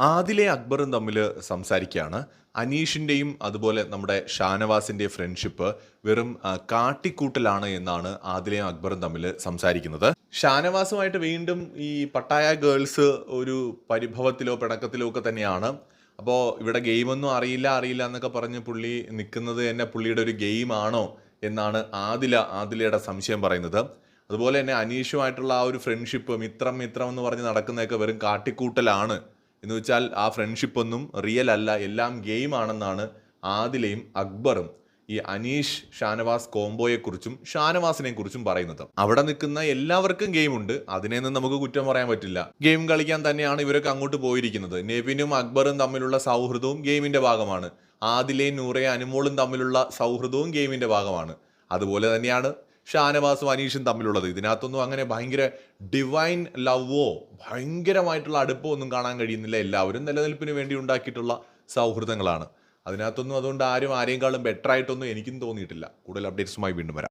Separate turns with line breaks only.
ആദിലെ അക്ബറും തമ്മിൽ സംസാരിക്കുകയാണ്. അനീഷിൻ്റെയും അതുപോലെ നമ്മുടെ ഷാനവാസിൻ്റെ ഫ്രണ്ട്ഷിപ്പ് വെറും കാട്ടിക്കൂട്ടലാണ് എന്നാണ് ആദിലയും അക്ബറും തമ്മിൽ സംസാരിക്കുന്നത്. ഷാനവാസുമായിട്ട് വീണ്ടും ഈ പട്ടായ ഗേൾസ് ഒരു പരിഭവത്തിലോ പിണക്കത്തിലോ ഒക്കെ തന്നെയാണ്. അപ്പോൾ ഇവിടെ ഗെയിമൊന്നും അറിയില്ല എന്നൊക്കെ പറഞ്ഞ് പുള്ളി നിൽക്കുന്നത് തന്നെ പുള്ളിയുടെ ഒരു ഗെയിമാണോ എന്നാണ് ആദിലയുടെ സംശയം പറയുന്നത്. അതുപോലെ തന്നെ അനീഷുമായിട്ടുള്ള ആ ഒരു ഫ്രണ്ട്ഷിപ്പ് മിത്രം എന്ന് പറഞ്ഞ് നടക്കുന്നതൊക്കെ വെറും കാട്ടിക്കൂട്ടലാണ് എന്ന് വെച്ചാൽ ആ ഫ്രണ്ട്ഷിപ്പ് ഒന്നും റിയൽ അല്ല, എല്ലാം ഗെയിം ആണെന്നാണ് ആദിലയും അക്ബറും ഈ അനീഷ് ഷാനവാസ് കോംബോയെക്കുറിച്ചും ഷാനവാസിനെ കുറിച്ചും പറയുന്നത്. അവിടെ നിൽക്കുന്ന എല്ലാവർക്കും ഗെയിം ഉണ്ട്, അതിനെയൊന്നും നമുക്ക് കുറ്റം പറയാൻ പറ്റില്ല. ഗെയിം കളിക്കാൻ തന്നെയാണ് ഇവരൊക്കെ അങ്ങോട്ട് പോയിരിക്കുന്നത്. നെവിനും അക്ബറും തമ്മിലുള്ള സൗഹൃദവും ഗെയിമിന്റെ ഭാഗമാണ്. ആദിലയും നൂറയും അനുമോളും തമ്മിലുള്ള സൗഹൃദവും ഗെയിമിന്റെ ഭാഗമാണ്. അതുപോലെ തന്നെയാണ് ഷാനവാസും അനീഷും തമ്മിലുള്ളത്. ഇതിനകത്തൊന്നും അങ്ങനെ ഭയങ്കര ഡിവൈൻ ലവോ ഭയങ്കരമായിട്ടുള്ള അടുപ്പമോ ഒന്നും കാണാൻ കഴിയുന്നില്ല. എല്ലാവരും നിലനിൽപ്പിന് വേണ്ടി ഉണ്ടാക്കിയിട്ടുള്ള സൗഹൃദങ്ങളാണ്. അതിനകത്തൊന്നും അതുകൊണ്ട് ആരെയും കാളും ബെറ്റർ ആയിട്ടൊന്നും എനിക്കും തോന്നിയിട്ടില്ല. കൂടുതൽ അപ്ഡേറ്റ്സുമായി വീണ്ടും വരാം.